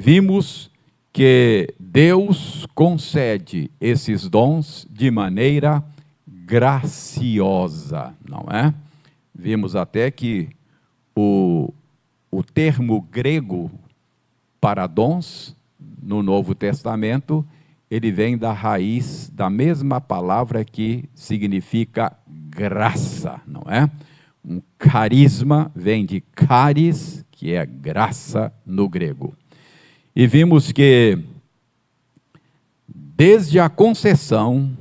vimos que Deus concede esses dons de maneira graciosa, não é? Vimos até que o termo grego para dons, no Novo Testamento, ele vem da raiz da mesma palavra que significa graça, não é? Um carisma vem de caris, que é graça no grego. E vimos que, desde a concessão,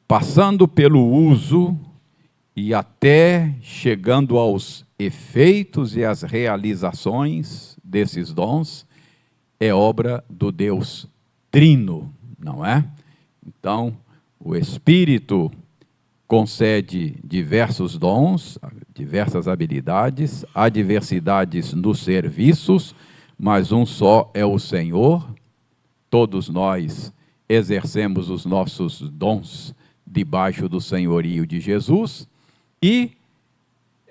passando pelo uso e até chegando aos efeitos e às realizações desses dons, é obra do Deus Trino, não é? Então, o Espírito concede diversos dons, diversas habilidades, há diversidades nos serviços, mas um só é o Senhor. Todos nós exercemos os nossos dons debaixo do senhorio de Jesus e,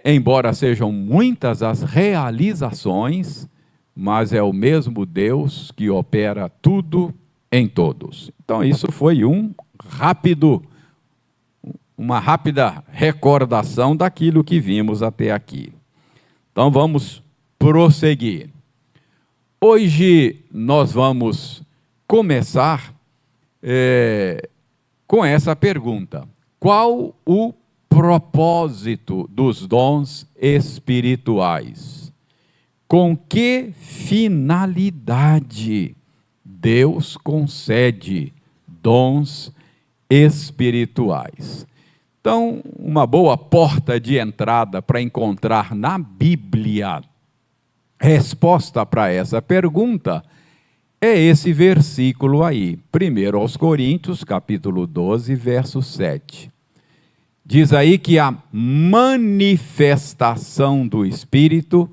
embora sejam muitas as realizações, mas é o mesmo Deus que opera tudo em todos. Então, isso foi uma rápida recordação daquilo que vimos até aqui. Então, vamos prosseguir. Hoje nós vamos começar com essa pergunta: qual o propósito dos dons espirituais? Com que finalidade Deus concede dons espirituais? Então, uma boa porta de entrada para encontrar na Bíblia resposta para essa pergunta é esse versículo aí, 1 aos Coríntios, capítulo 12, verso 7. Diz aí que a manifestação do Espírito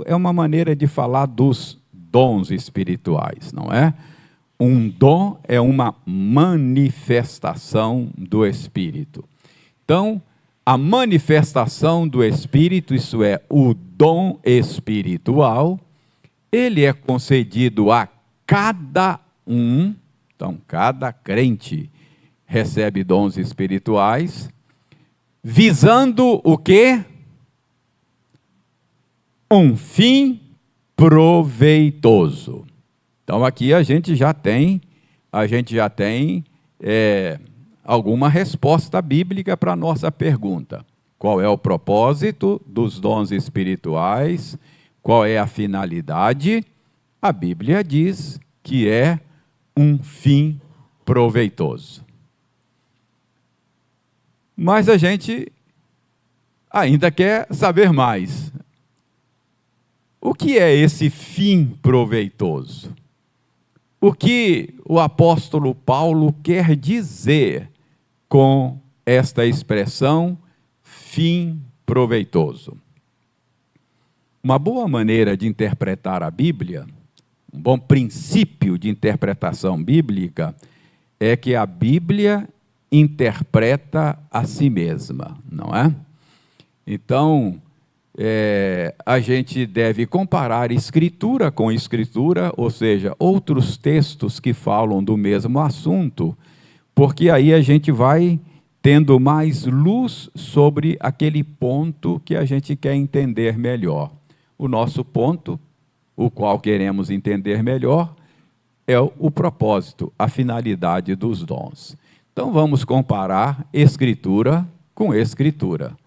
é uma maneira de falar dos dons espirituais, não é? Um dom é uma manifestação do Espírito. Então, a manifestação do Espírito, isso é, o dom espiritual, ele é concedido a cada um. Então, cada crente recebe dons espirituais, visando o quê? Um fim proveitoso. Então, aqui a gente já tem alguma resposta bíblica para a nossa pergunta. Qual é o propósito dos dons espirituais? Qual é a finalidade? A Bíblia diz que é um fim proveitoso. Mas a gente ainda quer saber mais. O que é esse fim proveitoso? O que o apóstolo Paulo quer dizer com esta expressão, fim proveitoso? Uma boa maneira de interpretar a Bíblia, um bom princípio de interpretação bíblica, é que a Bíblia interpreta a si mesma, não é? Então, a gente deve comparar Escritura com Escritura, ou seja, outros textos que falam do mesmo assunto, porque aí a gente vai tendo mais luz sobre aquele ponto que a gente quer entender melhor. O nosso ponto, o qual queremos entender melhor, é o propósito, a finalidade dos dons. Então, vamos comparar Escritura com Escritura.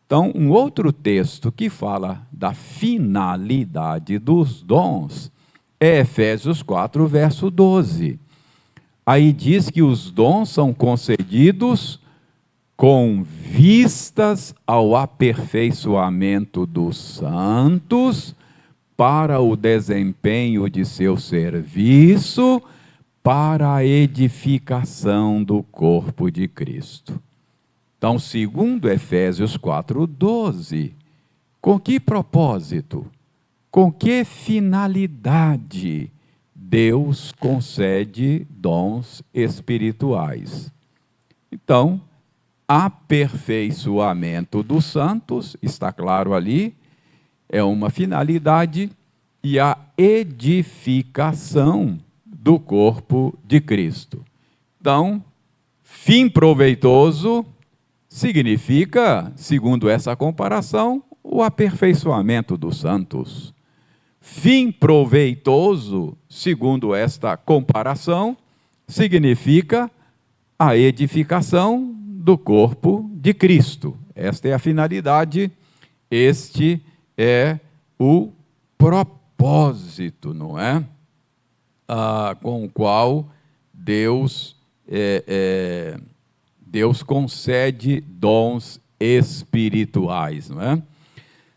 Então, um outro texto que fala da finalidade dos dons é Efésios 4, verso 12. Aí diz que os dons são concedidos com vistas ao aperfeiçoamento dos santos, para o desempenho de seu serviço, para a edificação do corpo de Cristo. Então, segundo Efésios 4:12, com que propósito, com que finalidade Deus concede dons espirituais? Então, aperfeiçoamento dos santos, está claro ali, é uma finalidade, e a edificação do corpo de Cristo. Então, fim proveitoso significa, segundo essa comparação, o aperfeiçoamento dos santos. Fim proveitoso, segundo esta comparação, significa a edificação do corpo de Cristo. Esta é a finalidade, este é o propósito, não é? Com o qual Deus concede dons espirituais, não é?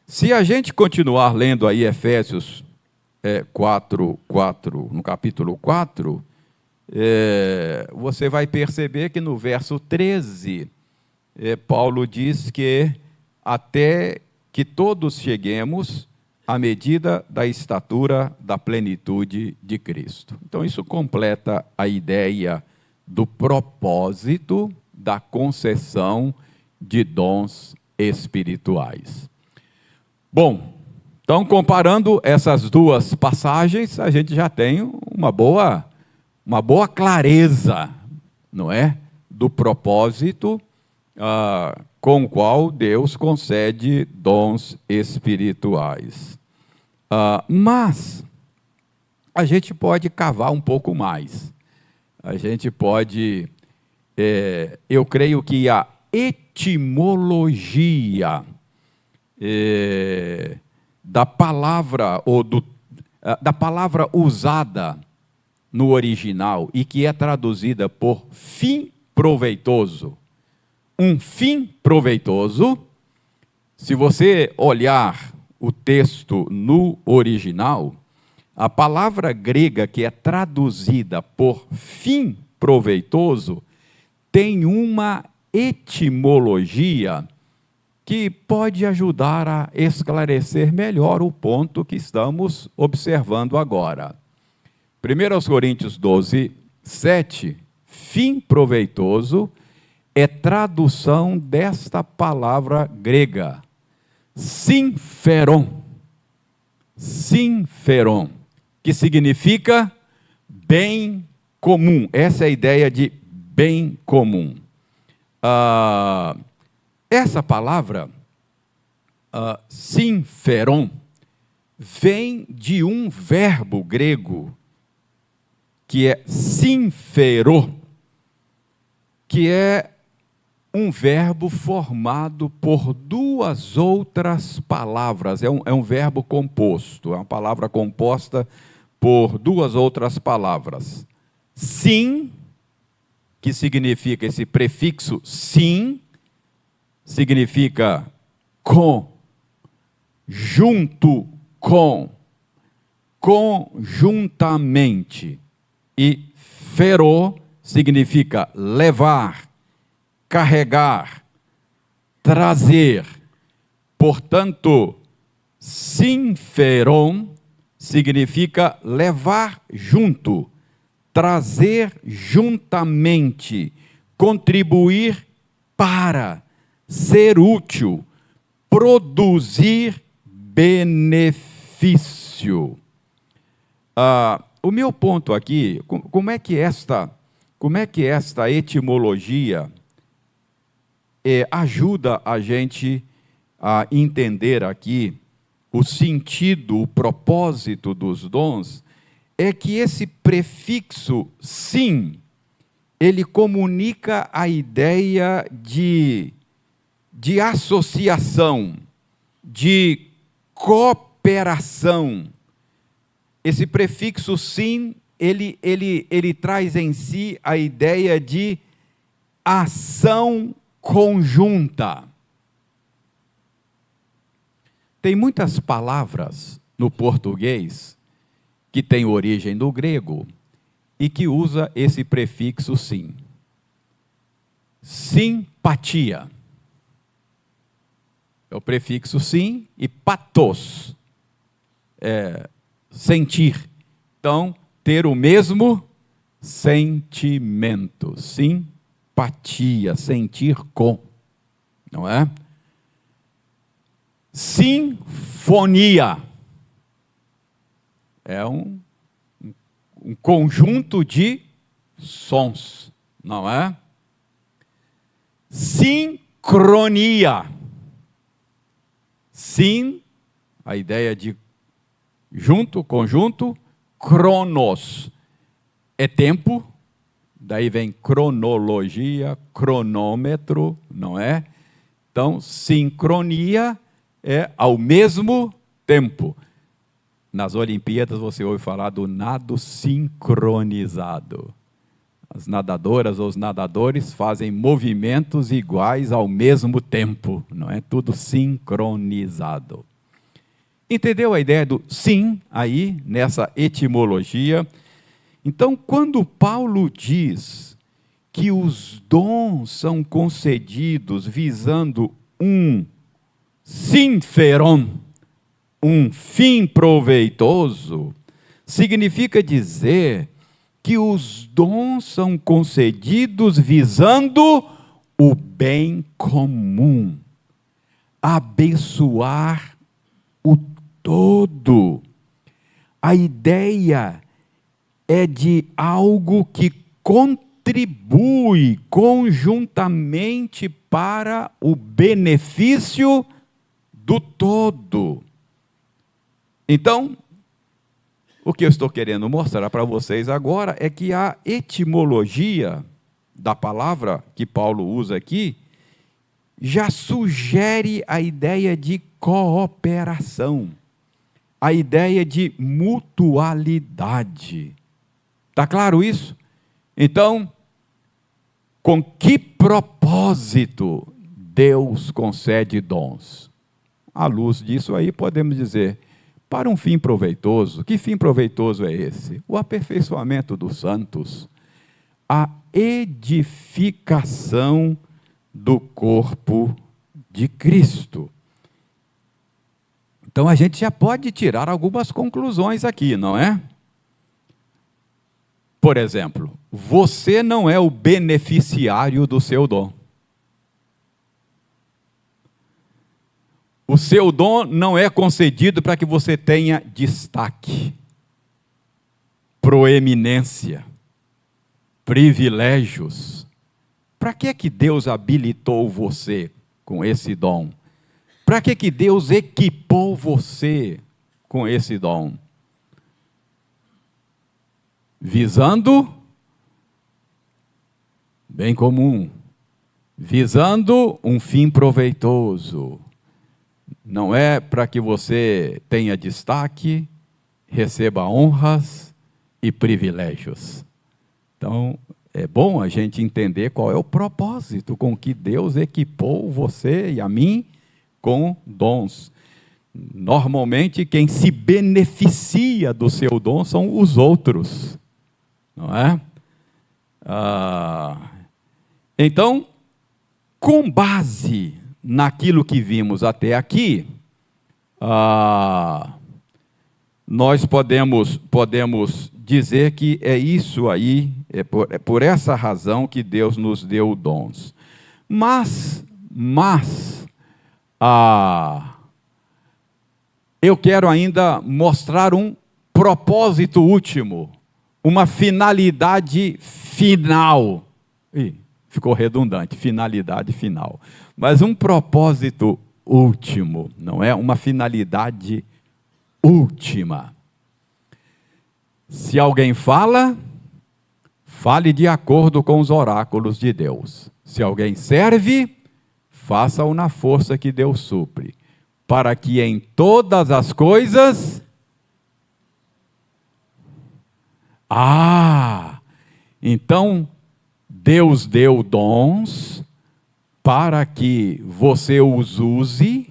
Se a gente continuar lendo aí Efésios 4, no capítulo 4, você vai perceber que no verso 13, Paulo diz que até que todos cheguemos à medida da estatura da plenitude de Cristo. Então, isso completa a ideia do propósito da concessão de dons espirituais. Bom, então, comparando essas duas passagens, a gente já tem uma boa clareza, não é? Do propósito com o qual Deus concede dons espirituais. Mas a gente pode cavar um pouco mais. A gente pode... eu creio que a etimologia da palavra, da palavra usada no original e que é traduzida por fim proveitoso. Um fim proveitoso, se você olhar o texto no original, a palavra grega que é traduzida por fim proveitoso tem uma etimologia que pode ajudar a esclarecer melhor o ponto que estamos observando agora. 1 Coríntios 12, 7, fim proveitoso, é tradução desta palavra grega, sinferon, que significa bem comum. Essa é a ideia de bem comum. Essa palavra, sinferon, vem de um verbo grego, que é sinfero, que é um verbo formado por duas outras palavras. É um verbo composto, é uma palavra composta por duas outras palavras. Sim, que significa esse prefixo sim, significa com, junto com, conjuntamente. E fero significa levar, carregar, trazer. Portanto, sinferon significa levar junto, trazer juntamente, contribuir para, ser útil, produzir benefício. O meu ponto aqui, como é que esta etimologia ajuda a gente a entender aqui o sentido, o propósito dos dons, é que esse prefixo sim, ele comunica a ideia de associação, de cooperação. Esse prefixo sim, ele traz em si a ideia de ação conjunta. Tem muitas palavras no português que têm origem do grego e que usa esse prefixo sim. Simpatia. É o prefixo sim, e patos. Sentir. Então, ter o mesmo sentimento. Simpatia, sentir com. Não é? Sinfonia. É um conjunto de sons, não é? Sincronia. Sim, a ideia de junto, conjunto, cronos é tempo, daí vem cronologia, cronômetro, não é? Então, sincronia é ao mesmo tempo. Nas Olimpíadas você ouve falar do nado sincronizado. As nadadoras ou os nadadores fazem movimentos iguais ao mesmo tempo, não é? Tudo sincronizado. Entendeu a ideia do sim aí, nessa etimologia? Então, quando Paulo diz que os dons são concedidos visando um sinferon, um fim proveitoso, significa dizer que os dons são concedidos visando o bem comum, abençoar o todo. A ideia é de algo que contribui conjuntamente para o benefício do todo. Então, o que eu estou querendo mostrar para vocês agora é que a etimologia da palavra que Paulo usa aqui já sugere a ideia de cooperação, a ideia de mutualidade. Está claro isso? Então, com que propósito Deus concede dons? À luz disso aí, podemos dizer, para um fim proveitoso. Que fim proveitoso é esse? O aperfeiçoamento dos santos, a edificação do corpo de Cristo. Então, a gente já pode tirar algumas conclusões aqui, não é? Por exemplo, você não é o beneficiário do seu dom. O seu dom não é concedido para que você tenha destaque, proeminência, privilégios. Para que Deus habilitou você com esse dom? Para que Deus equipou você com esse dom? Visando bem comum, visando um fim proveitoso. Não é para que você tenha destaque, receba honras e privilégios. Então, é bom a gente entender qual é o propósito com que Deus equipou você e a mim com dons. Normalmente, quem se beneficia do seu dom são os outros, não é? Então, com base naquilo que vimos até aqui, nós podemos dizer que é isso aí, é por essa razão que Deus nos deu dons. Mas eu quero ainda mostrar um propósito último, uma finalidade final. Ficou redundante, finalidade final. Mas um propósito último, não é? Uma finalidade última. Se alguém fala, fale de acordo com os oráculos de Deus. Se alguém serve, faça-o na força que Deus supre, para que em todas as coisas... Então, Deus deu dons para que você os use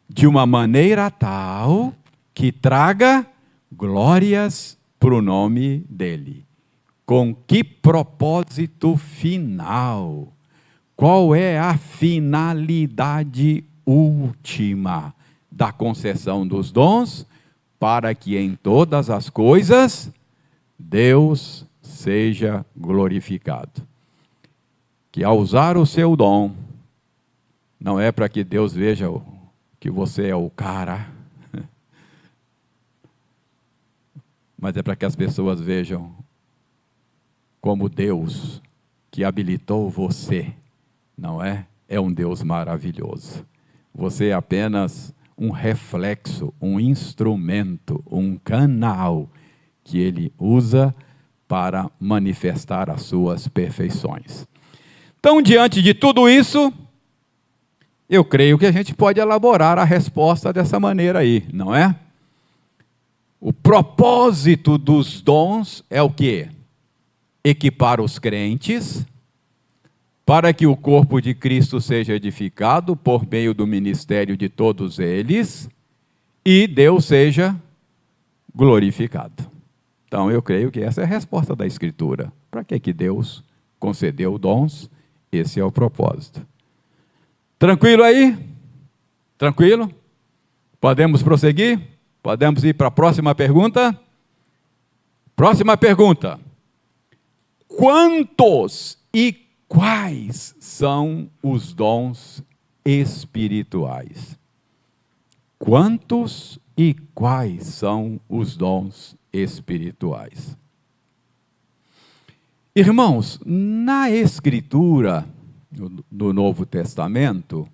de uma maneira tal que traga glórias para o nome dele. Com que propósito final? Qual é a finalidade última da concessão dos dons? Para que em todas as coisas Deus seja glorificado. Que ao usar o seu dom, não é para que Deus veja que você é o cara. mas é para que as pessoas vejam como Deus que habilitou você, não é? É um Deus maravilhoso. Você é apenas um reflexo, um instrumento, um canal que Ele usa para manifestar as suas perfeições. Então, diante de tudo isso, eu creio que a gente pode elaborar a resposta dessa maneira aí, não é? O propósito dos dons é o quê? Equipar os crentes para que o corpo de Cristo seja edificado por meio do ministério de todos eles e Deus seja glorificado. Então, eu creio que essa é a resposta da Escritura. Para que Deus concedeu dons? Esse é o propósito. Tranquilo aí? Tranquilo? Podemos prosseguir? Podemos ir para a próxima pergunta? Próxima pergunta. Quantos e quais são os dons espirituais? Quantos e quais são os dons espirituais? Irmãos, na Escritura, no Novo Testamento,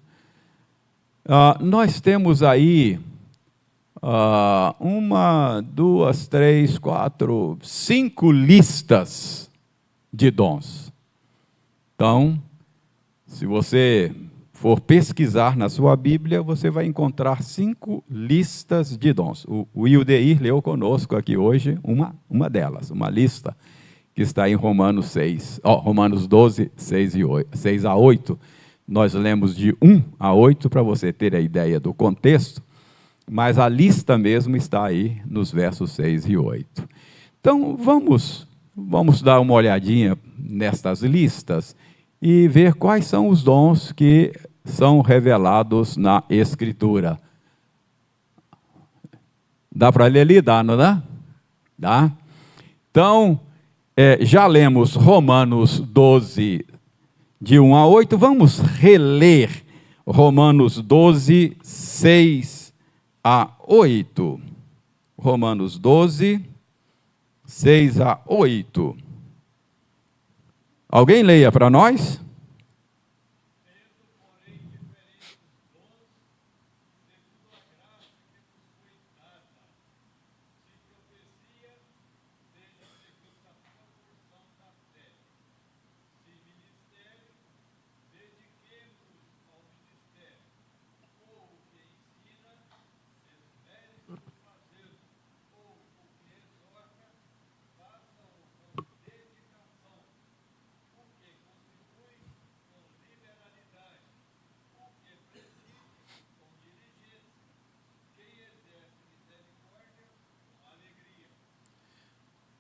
nós temos aí 1, 2, 3, 4, 5 listas de dons. Então, se você for pesquisar na sua Bíblia, você vai encontrar 5 listas de dons. O Wildeir leu conosco aqui hoje uma delas, uma lista que está em Romanos 6, Romanos 12, 6 a 8. Nós lemos de 1 a 8 para você ter a ideia do contexto, mas a lista mesmo está aí nos versos 6 e 8. Então, vamos dar uma olhadinha nestas listas e ver quais são os dons que são revelados na Escritura. Dá para ler ali? Dá, não dá? Dá? Então, já lemos Romanos 12, de 1 a 8. Vamos reler Romanos 12, 6 a 8. Romanos 12, 6 a 8. Alguém leia para nós?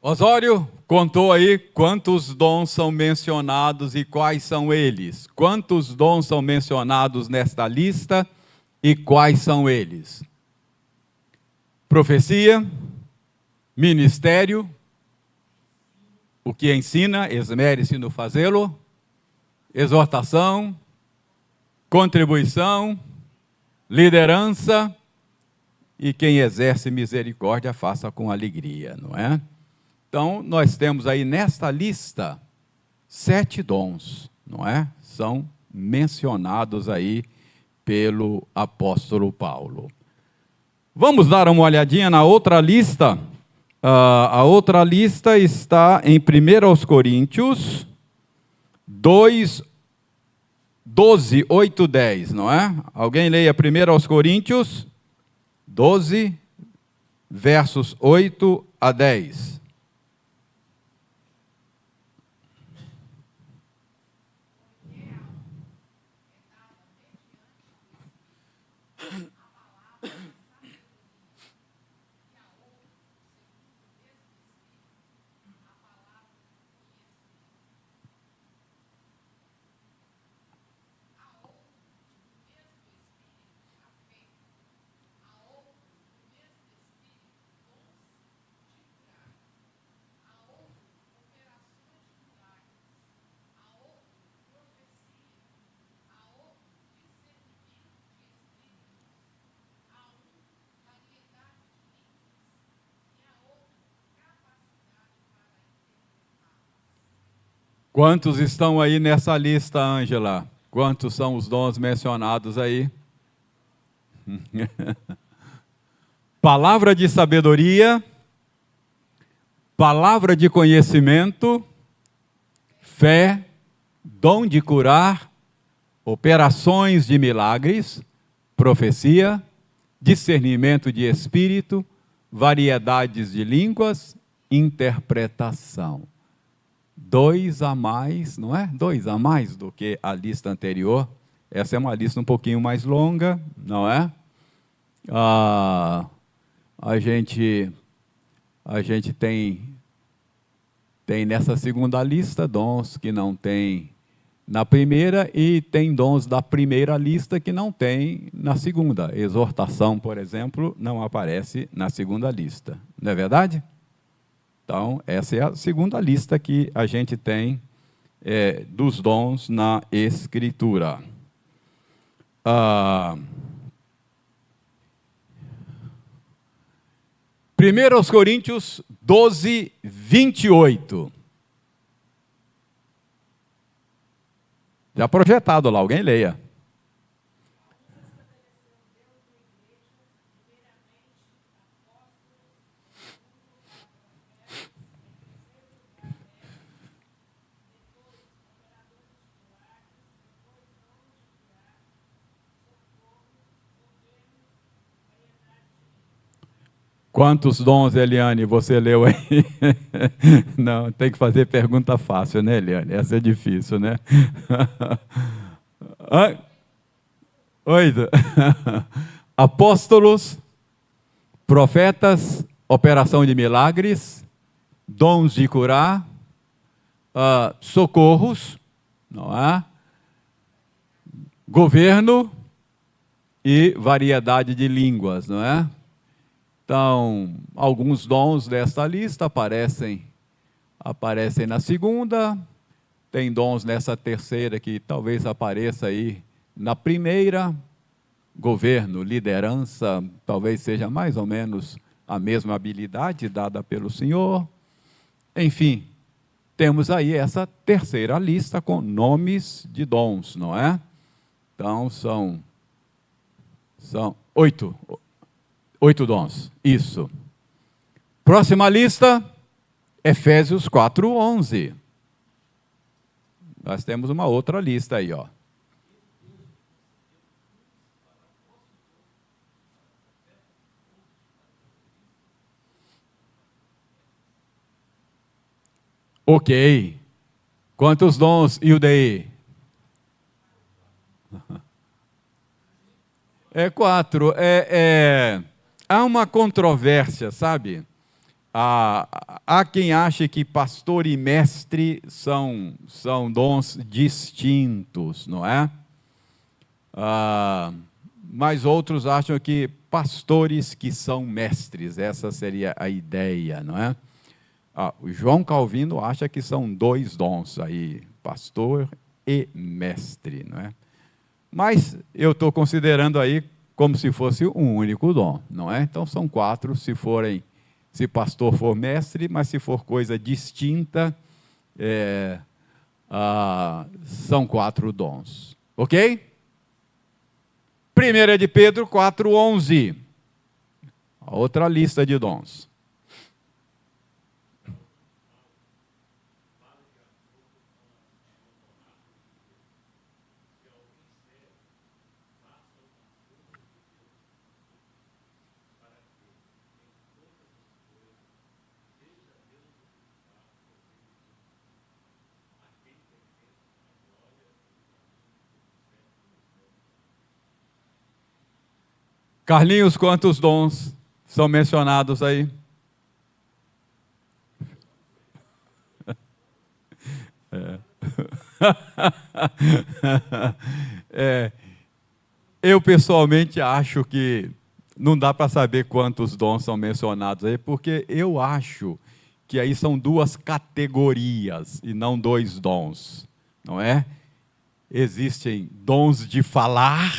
Osório contou aí quantos dons são mencionados e quais são eles. Quantos dons são mencionados nesta lista e quais são eles? Profecia, ministério, o que ensina, esmere-se no fazê-lo, exortação, contribuição, liderança e quem exerce misericórdia faça com alegria, não é? Então, nós temos aí nesta lista 7 dons, não é? São mencionados aí pelo apóstolo Paulo. Vamos dar uma olhadinha na outra lista. A outra lista está em 1 Coríntios 2, 12, 8, 10, não é? Alguém leia 1 Coríntios 12, versos 8 a 10. Quantos estão aí nessa lista, Ângela? Quantos são os dons mencionados aí? Palavra de sabedoria, palavra de conhecimento, fé, dom de curar, operações de milagres, profecia, discernimento de espírito, variedades de línguas, interpretação. 2 a mais, não é? 2 a mais do que a lista anterior. Essa é uma lista um pouquinho mais longa, não é? A gente tem nessa segunda lista dons que não tem na primeira e tem dons da primeira lista que não tem na segunda. Exortação, por exemplo, não aparece na segunda lista. Não é verdade? Então, essa é a segunda lista que a gente tem dos dons na Escritura. 1 Coríntios 12, 28. Já projetado lá, alguém leia. Quantos dons, Eliane, você leu aí? Não, tem que fazer pergunta fácil, né, Eliane? Essa é difícil, né? Oi. Apóstolos, profetas, operação de milagres, dons de curar, socorros, não é? Governo e variedade de línguas, não é? Então, alguns dons desta lista aparecem na segunda, tem dons nessa terceira que talvez apareça aí na primeira. Governo, liderança, talvez seja mais ou menos a mesma habilidade dada pelo Senhor. Enfim, temos aí essa terceira lista com nomes de dons, não é? Então, são 8 dons, isso. Próxima lista, Efésios 4:11. Nós temos uma outra lista aí, ó. Ok. Quantos dons, Ildei? 4. Há uma controvérsia, sabe? Há quem ache que pastor e mestre são dons distintos, não é? Mas outros acham que pastores que são mestres, essa seria a ideia, não é? O João Calvino acha que são 2 dons aí, pastor e mestre, não é? Mas eu estou considerando aí como se fosse um único dom, não é? Então são 4, se pastor for mestre, mas se for coisa distinta, são 4 dons, ok? 1 de Pedro 4:11, a outra lista de dons. Carlinhos, quantos dons são mencionados aí? Eu pessoalmente acho que não dá para saber quantos dons são mencionados aí, porque eu acho que aí são 2 categorias e não 2 dons, não é? Existem dons de falar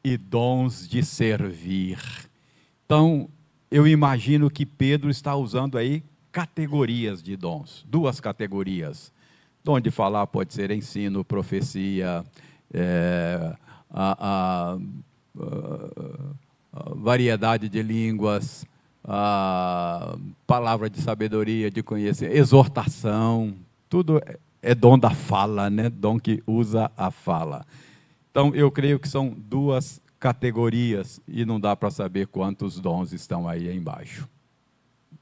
e dons de servir. Então, eu imagino que Pedro está usando aí categorias de dons, 2 categorias. Dom de falar pode ser ensino, profecia, a variedade de línguas, a palavra de sabedoria, de conhecimento, exortação, tudo é dom da fala, né? Dom que usa a fala. Então, eu creio que são duas categorias e não dá para saber quantos dons estão aí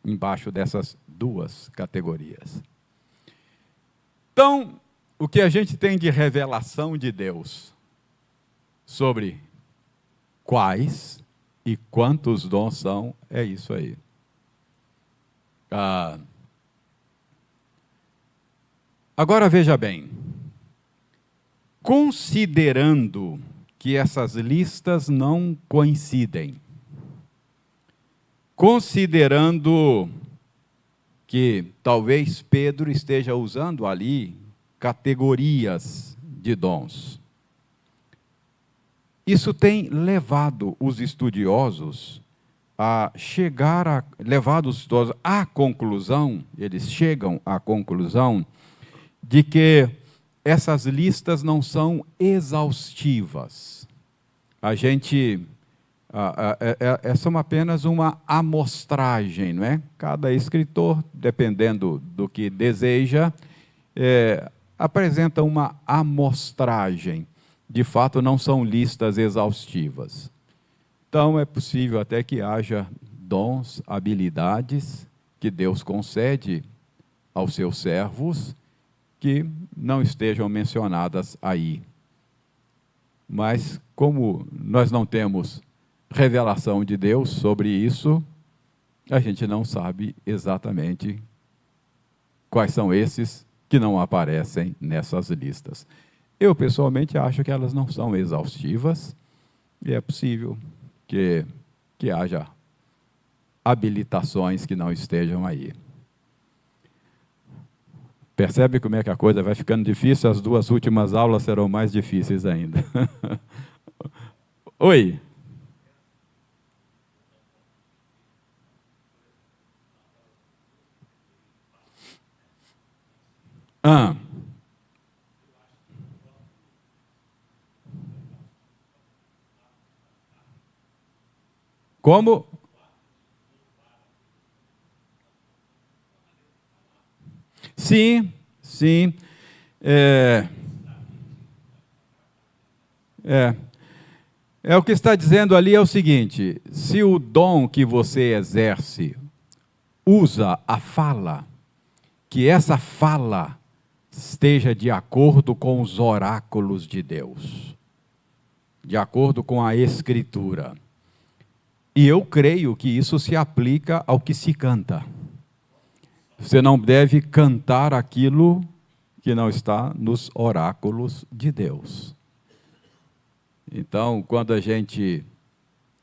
embaixo dessas duas categorias. Então, o que a gente tem de revelação de Deus sobre quais e quantos dons são, é isso aí. Agora veja bem, considerando que essas listas não coincidem, considerando que talvez Pedro esteja usando ali categorias de dons, isso tem levado os estudiosos à conclusão, eles chegam à conclusão de que essas listas não são exaustivas. São apenas uma amostragem, não é? Cada escritor, dependendo do que deseja, apresenta uma amostragem. De fato, não são listas exaustivas. Então, é possível até que haja dons, habilidades que Deus concede aos seus servos que não estejam mencionadas aí. Mas, como nós não temos revelação de Deus sobre isso, a gente não sabe exatamente quais são esses que não aparecem nessas listas. Eu, pessoalmente, acho que elas não são exaustivas e é possível que haja habilitações que não estejam aí. Percebe como é que a coisa vai ficando difícil? As duas últimas aulas serão mais difíceis ainda. Oi. Como? Sim, sim. O que está dizendo ali é o seguinte: se o dom que você exerce usa a fala, que essa fala esteja de acordo com os oráculos de Deus, de acordo com a Escritura. E eu creio que isso se aplica ao que se canta. Você não deve cantar aquilo que não está nos oráculos de Deus. Então, quando a gente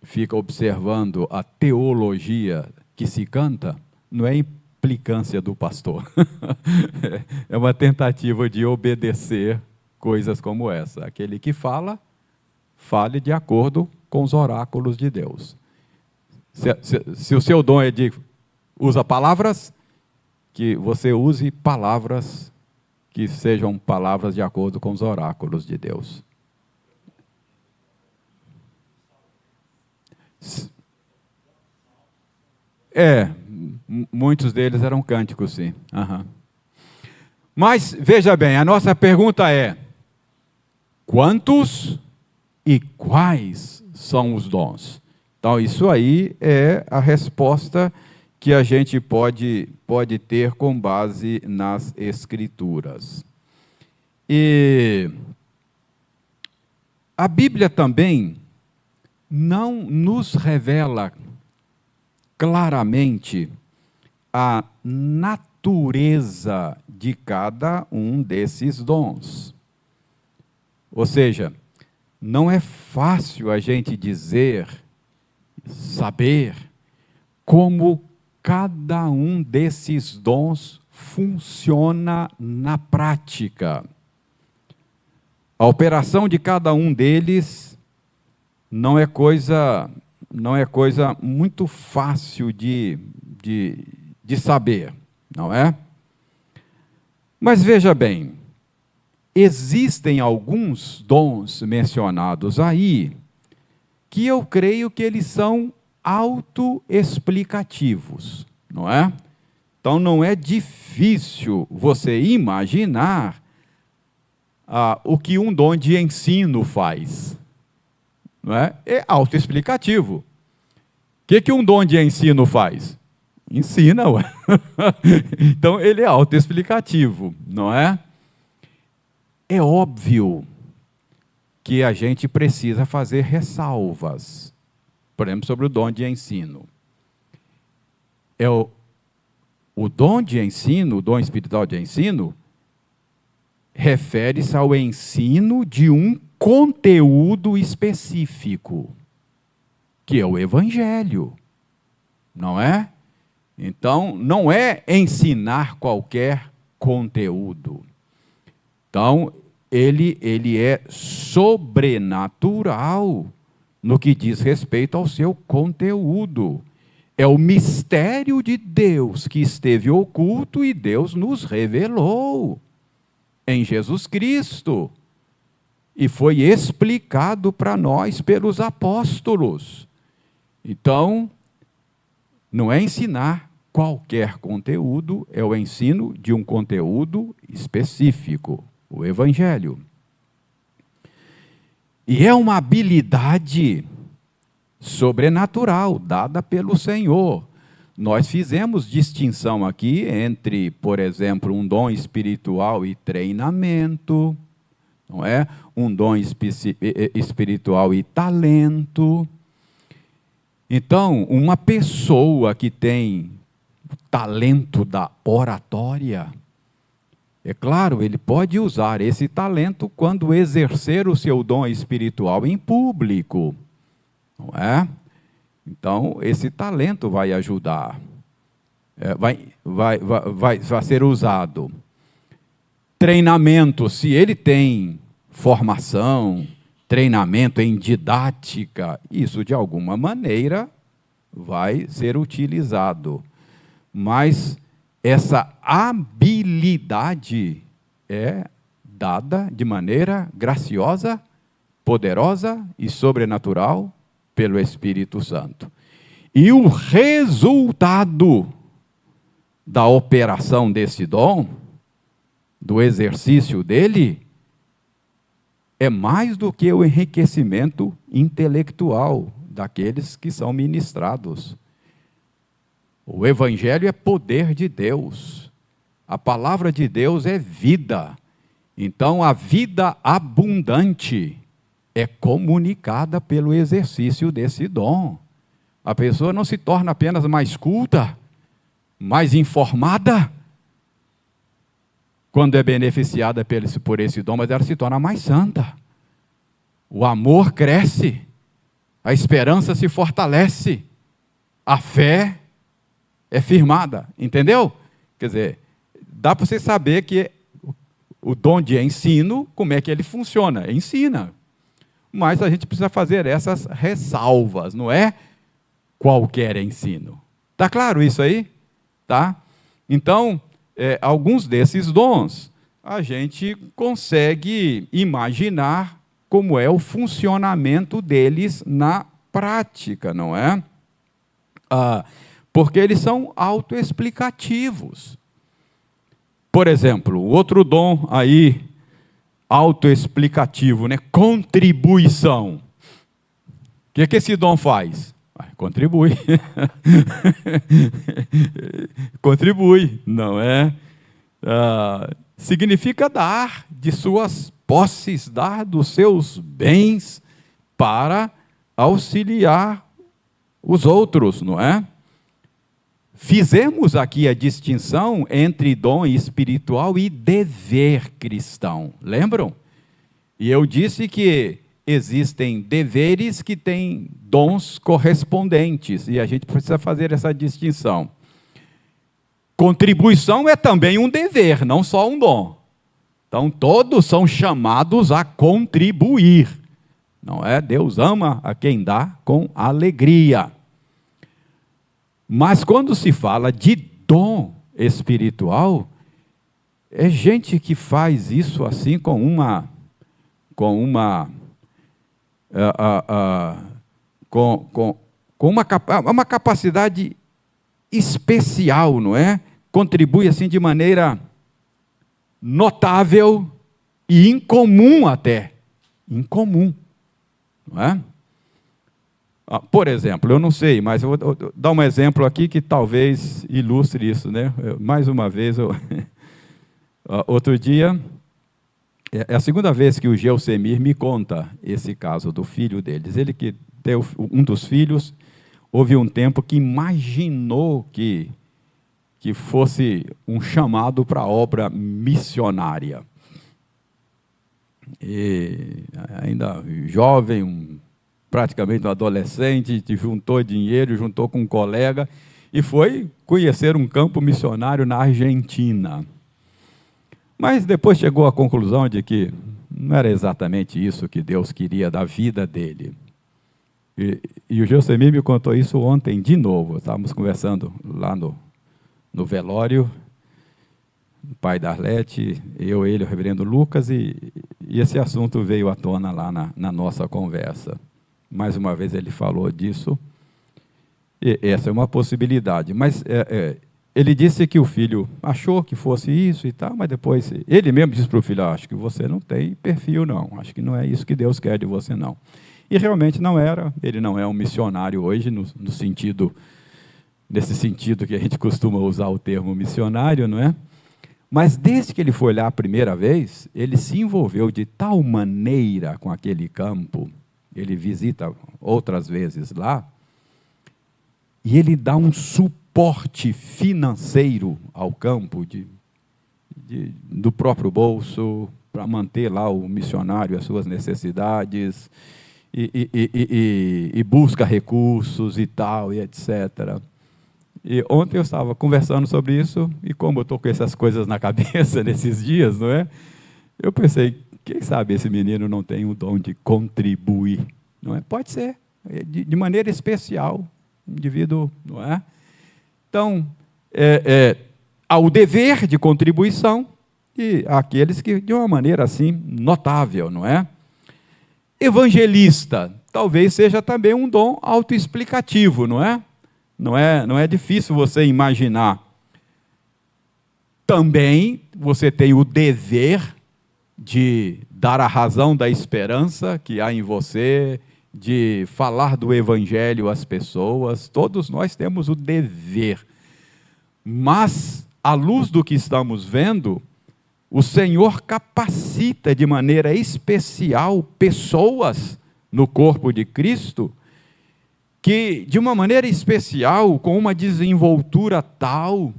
fica observando a teologia que se canta, não é implicância do pastor. É uma tentativa de obedecer coisas como essa. Aquele que fala, fale de acordo com os oráculos de Deus. Se o seu dom é usa palavras, que você use palavras que sejam palavras de acordo com os oráculos de Deus. Muitos deles eram cânticos, sim. Uhum. Mas, veja bem, a nossa pergunta é: quantos e quais são os dons? Então, isso aí é a resposta que a gente pode ter com base nas Escrituras. E a Bíblia também não nos revela claramente a natureza de cada um desses dons. Ou seja, não é fácil a gente saber como cada um desses dons funciona na prática. A operação de cada um deles não é coisa muito fácil de saber, não é? Mas veja bem, existem alguns dons mencionados aí que eu creio que eles são autoexplicativos, não é? Então não é difícil você imaginar o que um dom de ensino faz, não é? É autoexplicativo. O que um dom de ensino faz? Ensina, ué. Então ele é autoexplicativo, não é? É óbvio que a gente precisa fazer ressalvas, por exemplo, sobre o dom de ensino. O dom de ensino, o dom espiritual de ensino, refere-se ao ensino de um conteúdo específico, que é o Evangelho, não é? Então, não é ensinar qualquer conteúdo. Então, ele é sobrenatural no que diz respeito ao seu conteúdo. É o mistério de Deus que esteve oculto e Deus nos revelou em Jesus Cristo. E foi explicado para nós pelos apóstolos. Então, não é ensinar qualquer conteúdo, é o ensino de um conteúdo específico, o Evangelho. E é uma habilidade sobrenatural, dada pelo Senhor. Nós fizemos distinção aqui entre, por exemplo, um dom espiritual e treinamento, não é? Um dom espiritual e talento. Então, uma pessoa que tem o talento da oratória, é claro, ele pode usar esse talento quando exercer o seu dom espiritual em público, não é? Então, esse talento vai ajudar, vai ser usado. Treinamento, se ele tem formação, treinamento em didática, isso de alguma maneira vai ser utilizado. Mas essa habilidade é dada de maneira graciosa, poderosa e sobrenatural pelo Espírito Santo. E o resultado da operação desse dom, do exercício dele, é mais do que o enriquecimento intelectual daqueles que são ministrados. O Evangelho é poder de Deus. A palavra de Deus é vida. Então, a vida abundante é comunicada pelo exercício desse dom. A pessoa não se torna apenas mais culta, mais informada, quando é beneficiada por esse dom, mas ela se torna mais santa. O amor cresce, a esperança se fortalece, a fé é firmada, entendeu? Quer dizer, dá para você saber que o dom de ensino, como é que ele funciona? Ensina. Mas a gente precisa fazer essas ressalvas, não é qualquer ensino. Está claro isso aí? Tá? Então, alguns desses dons, a gente consegue imaginar como é o funcionamento deles na prática, não é? Porque eles são autoexplicativos. Por exemplo, outro dom aí, autoexplicativo, né? Contribuição. O que esse dom faz? Contribui. Contribui, não é? Significa dar de suas posses, dar dos seus bens para auxiliar os outros, não é? Fizemos aqui a distinção entre dom espiritual e dever cristão, lembram? E eu disse que existem deveres que têm dons correspondentes, e a gente precisa fazer essa distinção. Contribuição é também um dever, não só um dom. Então, todos são chamados a contribuir, não é? Deus ama a quem dá com alegria. Mas quando se fala de dom espiritual, É gente que faz isso assim com uma uma capacidade especial, não é? Contribui assim de maneira notável e incomum até. Incomum, não é? Por exemplo, eu não sei, mas eu vou dar um exemplo aqui que talvez ilustre isso, né? Mais uma vez, outro dia, é a segunda vez que o Gelsemir me conta esse caso do filho deles. Ele que tem um dos filhos, houve um tempo que imaginou que fosse um chamado para a obra missionária. E ainda jovem, praticamente um adolescente, juntou dinheiro, juntou com um colega e foi conhecer um campo missionário na Argentina. Mas depois chegou à conclusão de que não era exatamente isso que Deus queria da vida dele. E o Gelsemir me contou isso ontem de novo. Estávamos conversando lá no velório, o pai da Arlete, ele, o reverendo Lucas, e esse assunto veio à tona lá na nossa conversa. Mais uma vez ele falou disso, e essa é uma possibilidade, mas ele disse que o filho achou que fosse isso e tal, mas depois ele mesmo disse para o filho, acho que você não tem perfil não, acho que não é isso que Deus quer de você não. E realmente não era, ele não é um missionário hoje, nesse sentido que a gente costuma usar o termo missionário, não é? Mas desde que ele foi lá a primeira vez, ele se envolveu de tal maneira com aquele campo, ele visita outras vezes lá, e ele dá um suporte financeiro ao campo, do próprio bolso, para manter lá o missionário, as suas necessidades, e busca recursos e tal, e etc. E ontem eu estava conversando sobre isso, e como eu estou com essas coisas na cabeça nesses dias, não é? Eu pensei, quem sabe esse menino não tem o dom de contribuir, não é? Pode ser, de maneira especial, indivíduo, não é? Então, há o dever de contribuição, e aqueles que, de uma maneira assim, notável, não é? Evangelista, talvez seja também um dom autoexplicativo, não é? Não é difícil você imaginar. Também você tem o dever de dar a razão da esperança que há em você, de falar do Evangelho às pessoas. Todos nós temos o dever. Mas, à luz do que estamos vendo, o Senhor capacita de maneira especial pessoas no corpo de Cristo que, de uma maneira especial, com uma desenvoltura tal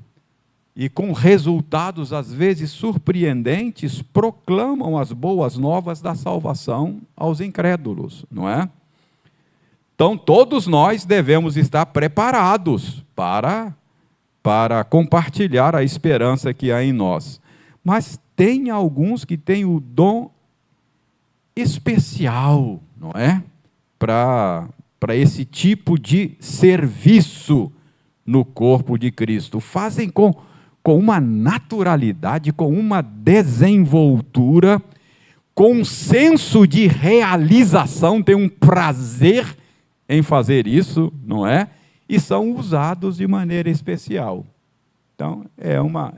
e com resultados às vezes surpreendentes, proclamam as boas novas da salvação aos incrédulos, não é? Então, todos nós devemos estar preparados para compartilhar a esperança que há em nós. Mas tem alguns que têm o dom especial, não é? Para esse tipo de serviço no corpo de Cristo. Fazem com uma naturalidade, com uma desenvoltura, com um senso de realização, tem um prazer em fazer isso, não é? E são usados de maneira especial. Então, é uma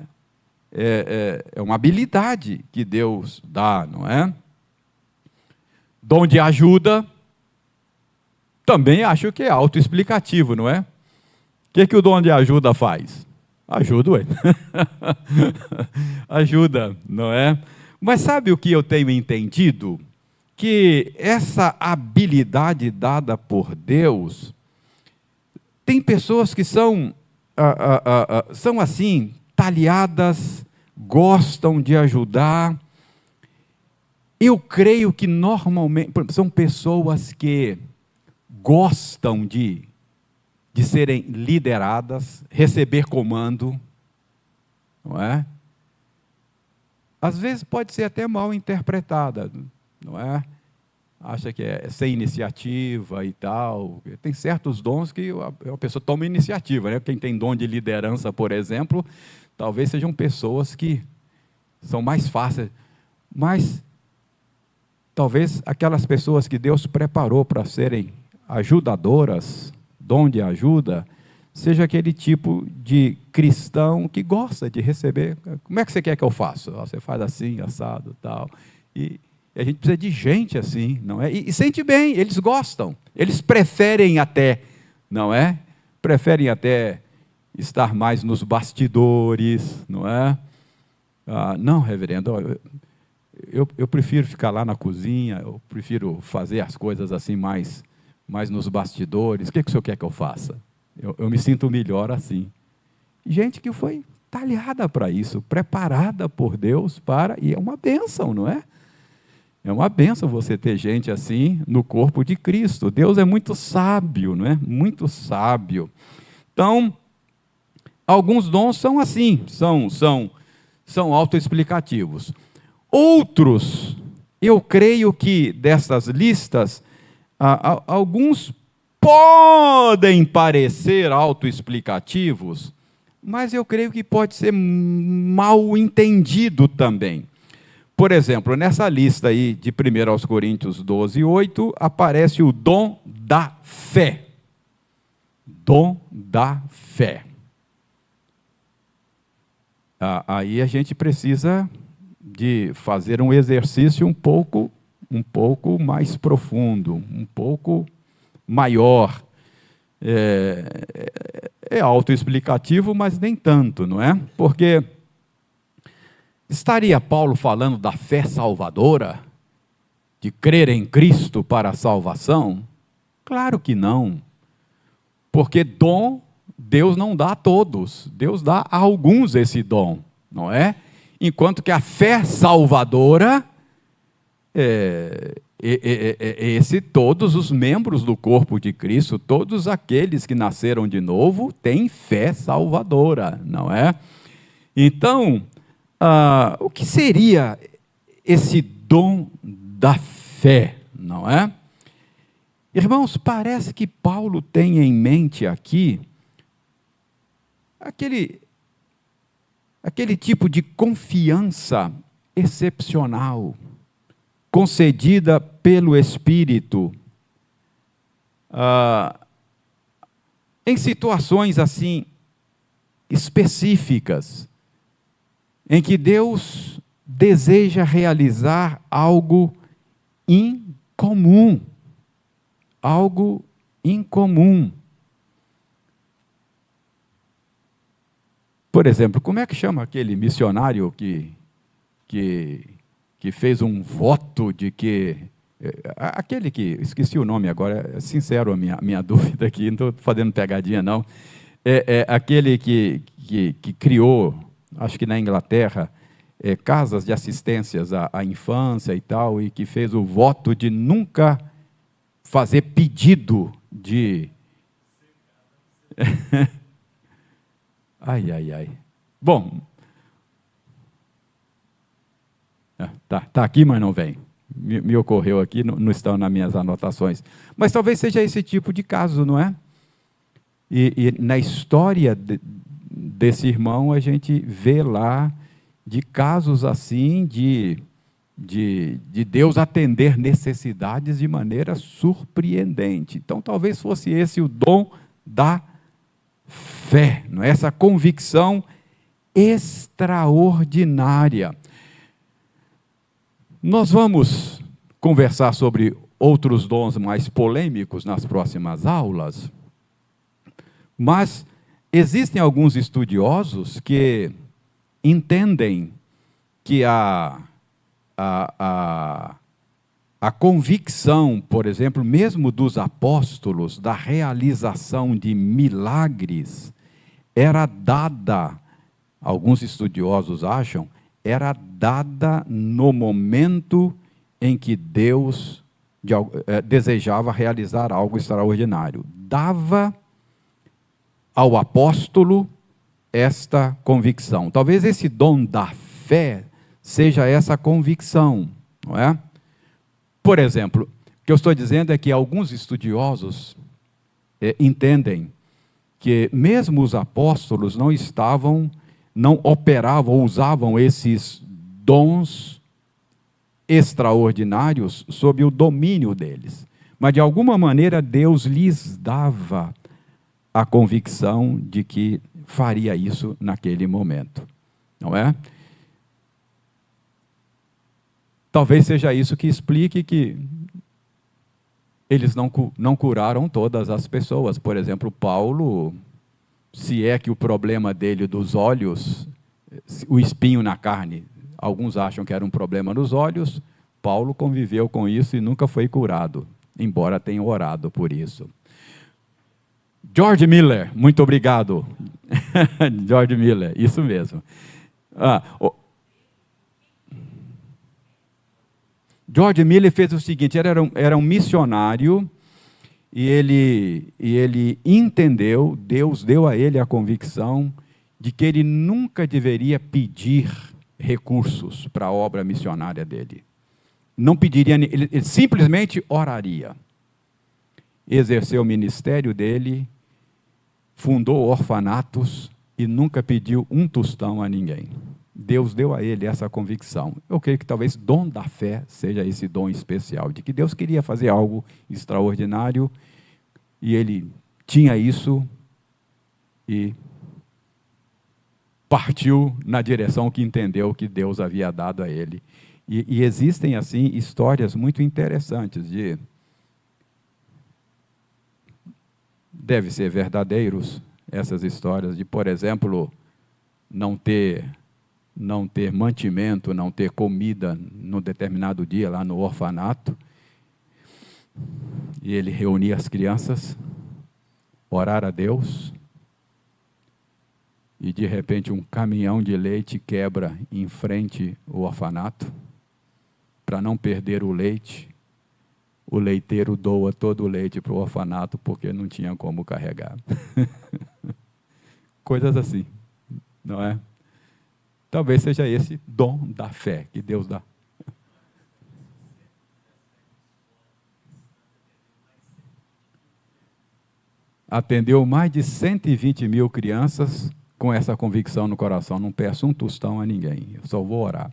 habilidade que Deus dá, não é? Dom de ajuda, também acho que é autoexplicativo, não é? O que o dom de ajuda faz? Ajuda, ué. Ajuda, não é? Mas sabe o que eu tenho entendido? Que essa habilidade dada por Deus, tem pessoas que são assim, talhadas, gostam de ajudar. Eu creio que normalmente são pessoas que gostam de serem lideradas, receber comando, não é? Às vezes pode ser até mal interpretada, não é? Acha que é sem iniciativa e tal. Tem certos dons que a pessoa toma iniciativa, né? Quem tem dom de liderança, por exemplo, talvez sejam pessoas que são mais fáceis, mas talvez aquelas pessoas que Deus preparou para serem ajudadoras, dom de ajuda, seja aquele tipo de cristão que gosta de receber. Como é que você quer que eu faça? Você faz assim, assado, tal. E a gente precisa de gente assim, não é? E sente bem, eles gostam. Eles preferem até, não é? Preferem até estar mais nos bastidores, não é? Não, reverendo, eu prefiro ficar lá na cozinha, eu prefiro fazer as coisas assim mais nos bastidores. O que o senhor quer que eu faça? Eu me sinto melhor assim. Gente que foi talhada para isso, preparada por Deus para, e é uma bênção, não é? É uma bênção você ter gente assim no corpo de Cristo. Deus é muito sábio, não é? Muito sábio. Então, alguns dons são assim, são autoexplicativos. Outros, eu creio que dessas listas, alguns podem parecer autoexplicativos, mas eu creio que pode ser mal entendido também. Por exemplo, nessa lista aí de 1 aos Coríntios 12, 8, aparece o dom da fé. Dom da fé. Aí a gente precisa de fazer um exercício um pouco mais profundo, um pouco maior. É autoexplicativo, mas nem tanto, não é? Porque estaria Paulo falando da fé salvadora? De crer em Cristo para a salvação? Claro que não. Porque dom, Deus não dá a todos. Deus dá a alguns esse dom, não é? Enquanto que a fé salvadora, todos os membros do corpo de Cristo, todos aqueles que nasceram de novo, têm fé salvadora, não é? Então, o que seria esse dom da fé, não é? Irmãos, parece que Paulo tem em mente aqui aquele tipo de confiança excepcional, concedida pelo Espírito, em situações assim, específicas, em que Deus deseja realizar algo incomum. Algo incomum. Por exemplo, como é que chama aquele missionário que fez um voto de que... Aquele que... Esqueci o nome agora, é sincero a minha dúvida aqui, não estou fazendo pegadinha, não. Aquele que criou, acho que na Inglaterra, casas de assistências à infância e tal, e que fez o voto de nunca fazer pedido de... Ai. Bom, tá aqui, mas não vem. Me ocorreu aqui, não estão nas minhas anotações. Mas talvez seja esse tipo de caso, não é? E na história desse irmão, a gente vê lá de casos assim, de Deus atender necessidades de maneira surpreendente. Então, talvez fosse esse o dom da fé, não é? Essa convicção extraordinária. Nós vamos conversar sobre outros dons mais polêmicos nas próximas aulas, mas existem alguns estudiosos que entendem que a convicção, por exemplo, mesmo dos apóstolos, da realização de milagres, era dada, alguns estudiosos acham, era dada no momento em que Deus desejava realizar algo extraordinário. Dava ao apóstolo esta convicção. Talvez esse dom da fé seja essa convicção, não é? Por exemplo, o que eu estou dizendo é que alguns estudiosos entendem que mesmo os apóstolos não operavam ou usavam esses dons extraordinários sob o domínio deles. Mas, de alguma maneira, Deus lhes dava a convicção de que faria isso naquele momento. Não é? Talvez seja isso que explique que eles não curaram todas as pessoas. Por exemplo, Paulo, se é que o problema dele dos olhos, o espinho na carne, alguns acham que era um problema nos olhos, Paulo conviveu com isso e nunca foi curado, embora tenha orado por isso. George Miller, muito obrigado. George Miller, isso mesmo. George Miller fez o seguinte, era um missionário, e ele entendeu, Deus deu a ele a convicção de que ele nunca deveria pedir recursos para a obra missionária dele. Não pediria, ele simplesmente oraria. Exerceu o ministério dele, fundou orfanatos e nunca pediu um tostão a ninguém. Deus deu a ele essa convicção. Eu creio que talvez dom da fé seja esse dom especial, de que Deus queria fazer algo extraordinário, e ele tinha isso e partiu na direção que entendeu que Deus havia dado a ele. E existem, assim, histórias muito interessantes de... Deve ser verdadeiros essas histórias de, por exemplo, não ter mantimento, não ter comida num determinado dia lá no orfanato, e ele reunia as crianças, orar a Deus, e de repente um caminhão de leite quebra em frente ao orfanato. Para não perder o leite, o leiteiro doa todo o leite para o orfanato, porque não tinha como carregar. Coisas assim, não é? Talvez seja esse dom da fé que Deus dá. Atendeu mais de 120 mil crianças com essa convicção no coração. Não peço um tostão a ninguém, eu só vou orar.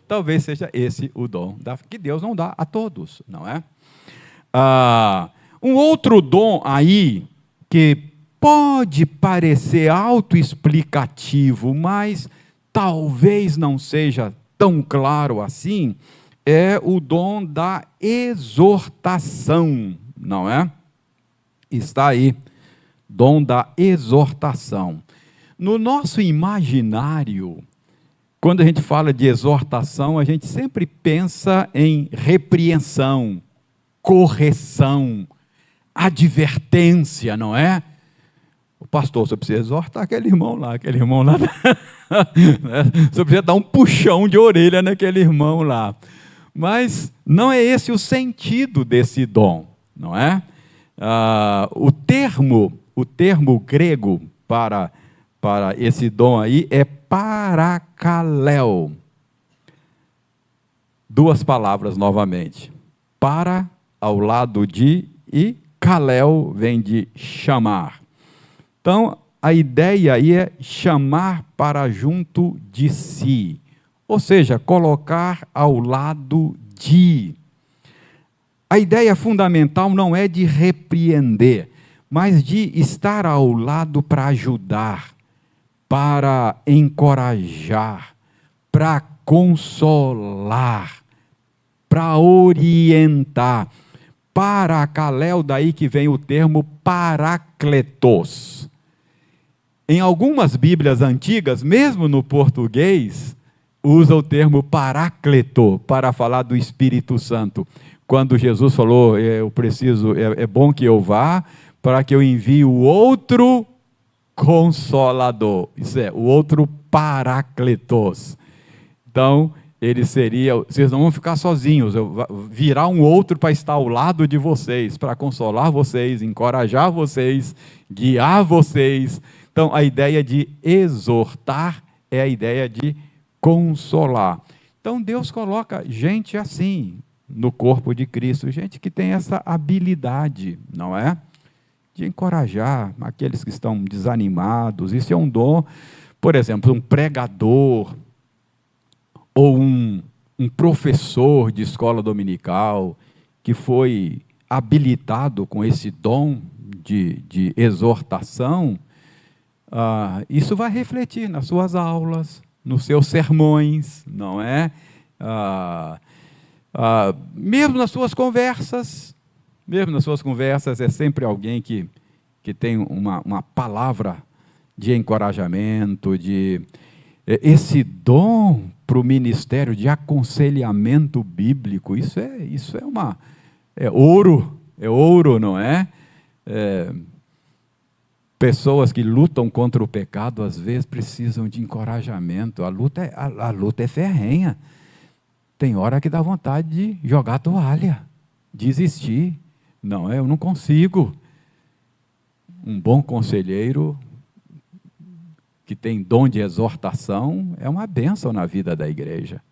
Talvez seja esse o dom que Deus não dá a todos, não é? Um outro dom aí, que pode parecer autoexplicativo, mas talvez não seja tão claro assim, é o dom da exortação, não é? Está aí, dom da exortação. No nosso imaginário, quando a gente fala de exortação, a gente sempre pensa em repreensão, correção, advertência, não é? O pastor, você precisa exortar aquele irmão lá. Você precisa dar um puxão de orelha naquele irmão lá. Mas não é esse o sentido desse dom, não é? O termo grego para esse dom aí é parakaleo. Duas palavras novamente. Para, ao lado de, e kaleo vem de chamar. Então, a ideia aí é chamar para junto de si. Ou seja, colocar ao lado de. A ideia fundamental não é de repreender, mas de estar ao lado para ajudar, para encorajar, para consolar, para orientar. Parakaleo, daí que vem o termo parakletos. Em algumas Bíblias antigas, mesmo no português, usa o termo parakleto para falar do Espírito Santo. Quando Jesus falou, é bom que eu vá, para que eu envie o outro Consolador. Isso é, o outro Parakletos. Então, ele seria, vocês não vão ficar sozinhos, virá um outro para estar ao lado de vocês, para consolar vocês, encorajar vocês, guiar vocês. Então, a ideia de exortar é a ideia de consolar. Então, Deus coloca gente assim no corpo de Cristo, gente que tem essa habilidade, não é? de encorajar aqueles que estão desanimados. Isso é um dom, por exemplo, um pregador ou um professor de escola dominical que foi habilitado com esse dom de exortação, isso vai refletir nas suas aulas, nos seus sermões, não é? Mesmo nas suas conversas, é sempre alguém que tem uma palavra de encorajamento, esse dom para o ministério de aconselhamento bíblico, isso é ouro, não é? Pessoas que lutam contra o pecado, às vezes, precisam de encorajamento. A luta é ferrenha. Tem hora que dá vontade de jogar a toalha, desistir. Não, eu não consigo. Um bom conselheiro que tem dom de exortação é uma bênção na vida da igreja.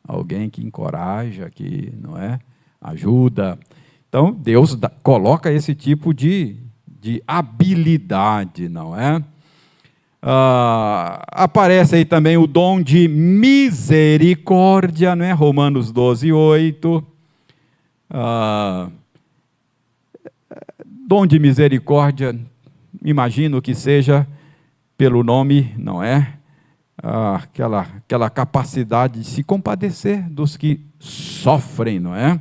Alguém que encoraja, que não é, ajuda. Então, Deus coloca esse tipo de habilidade, não é? Aparece aí também o dom de misericórdia, não é? Romanos 12, 8. Dom de misericórdia, imagino que seja pelo nome, não é? Aquela capacidade de se compadecer dos que sofrem, não é?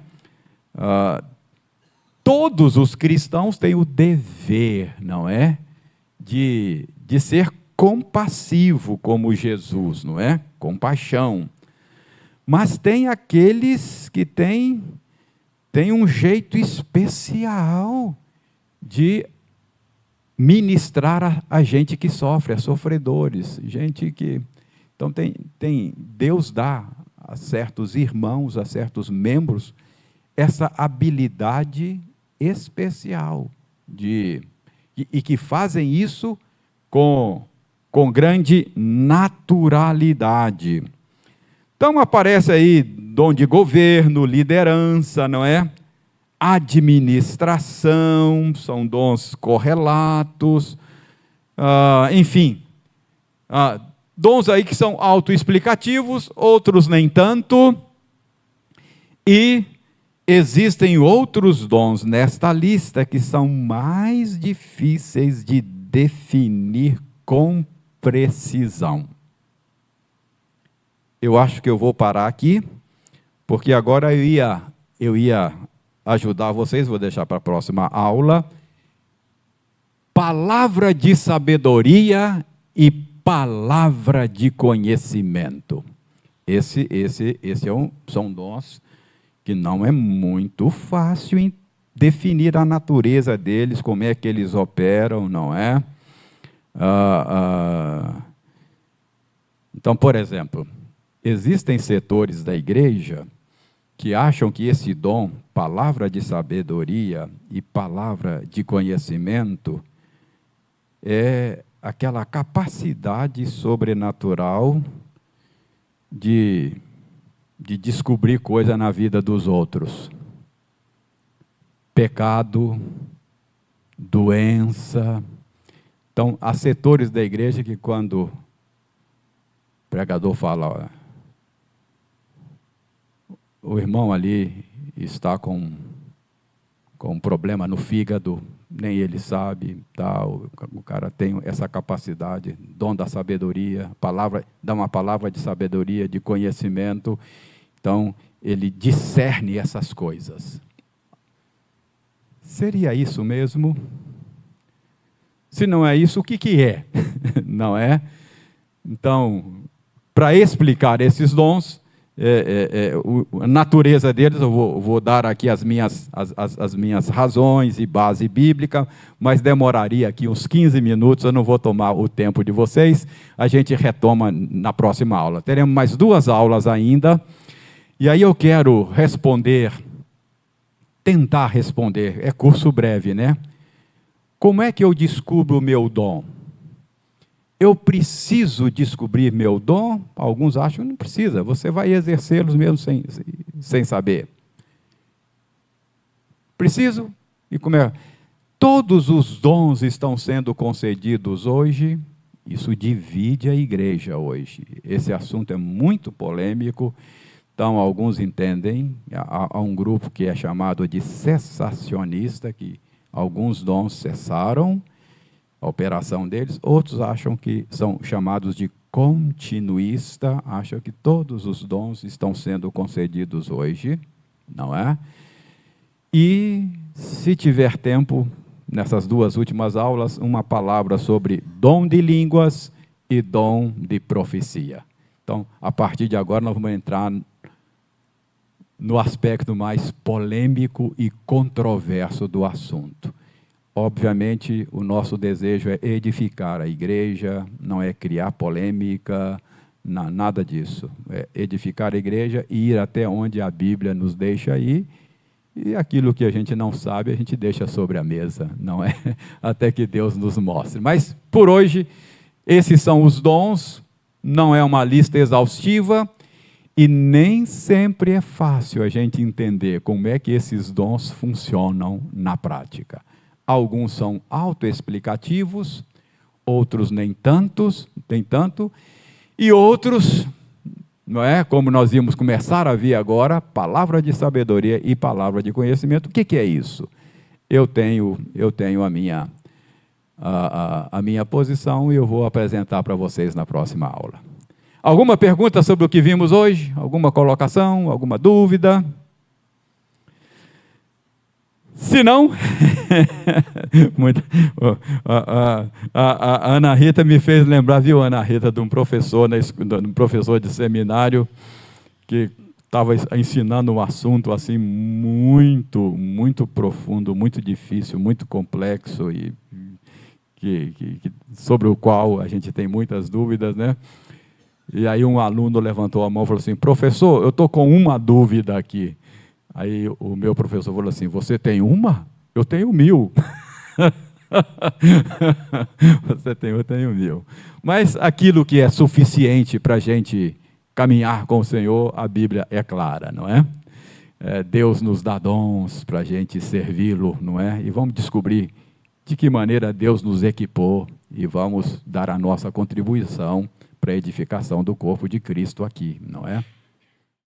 Todos os cristãos têm o dever, não é? De ser compassivo como Jesus, não é? Compaixão. Mas tem aqueles que têm um jeito especial de ministrar a gente que sofre, a sofredores, gente que... Então, Deus dá a certos irmãos, a certos membros, essa habilidade especial e que fazem isso com grande naturalidade. Então, aparece aí dom de governo, liderança, não é? Administração, são dons correlatos, enfim, dons aí que são autoexplicativos, outros nem tanto, e existem outros dons nesta lista que são mais difíceis de definir com precisão. Eu acho que eu vou parar aqui, porque agora eu ia ajudar vocês, vou deixar para a próxima aula. Palavra de sabedoria e palavra de conhecimento. São dons que não é muito fácil definir a natureza deles, como é que eles operam, não é? Então, por exemplo, existem setores da igreja que acham que esse dom, palavra de sabedoria e palavra de conhecimento, é aquela capacidade sobrenatural de descobrir coisa na vida dos outros. Pecado, doença. Então, há setores da igreja que quando o pregador fala, o irmão ali está com um problema no fígado, nem ele sabe, tal. O cara tem essa capacidade, dom da sabedoria, dá uma palavra de sabedoria, de conhecimento. Então, ele discerne essas coisas. Seria isso mesmo? Se não é isso, o que é? Não é? Então, para explicar esses dons, a natureza deles, eu vou dar aqui as minhas razões e base bíblica, mas demoraria aqui uns 15 minutos, eu não vou tomar o tempo de vocês, a gente retoma na próxima aula. Teremos mais 2 aulas ainda, e aí eu quero tentar responder, é curso breve, né? Como é que eu descubro o meu dom? Eu preciso descobrir meu dom? Alguns acham que não precisa, você vai exercê-los mesmo sem saber. Preciso? E como é? todos os dons estão sendo concedidos hoje, isso divide a igreja hoje. Esse assunto é muito polêmico, então alguns entendem, há um grupo que é chamado de cessacionista, que alguns dons cessaram a operação deles, outros acham que são chamados de continuista, acham que todos os dons estão sendo concedidos hoje, não é? E, se tiver tempo, nessas duas últimas aulas, uma palavra sobre dom de línguas e dom de profecia. Então, a partir de agora, nós vamos entrar no aspecto mais polêmico e controverso do assunto. Obviamente, o nosso desejo é edificar a igreja, não é criar polêmica, nada disso. É edificar a igreja e ir até onde a Bíblia nos deixa ir, e aquilo que a gente não sabe, a gente deixa sobre a mesa, não é? Até que Deus nos mostre. Mas, por hoje, esses são os dons, não é uma lista exaustiva, e nem sempre é fácil a gente entender como é que esses dons funcionam na prática. Alguns são autoexplicativos, outros nem tanto, e outros, não é? Como nós íamos começar a ver agora, palavra de sabedoria e palavra de conhecimento. O que é isso? Eu tenho a minha posição e eu vou apresentar para vocês na próxima aula. Alguma pergunta sobre o que vimos hoje? Alguma colocação? Alguma dúvida? Se não, a Ana Rita me fez lembrar, viu, Ana Rita, de um professor de seminário que estava ensinando um assunto assim muito profundo, muito difícil, muito complexo e sobre o qual a gente tem muitas dúvidas, né? E aí um aluno levantou a mão e falou assim: professor, eu estou com uma dúvida aqui. Aí o meu professor falou assim: você tem uma? Eu tenho 1000. Você tem, eu tenho 1000. Mas aquilo que é suficiente para a gente caminhar com o Senhor, a Bíblia é clara, não é? Deus nos dá dons para a gente servi-lo, não é? E vamos descobrir de que maneira Deus nos equipou e vamos dar a nossa contribuição para a edificação do corpo de Cristo aqui, não é?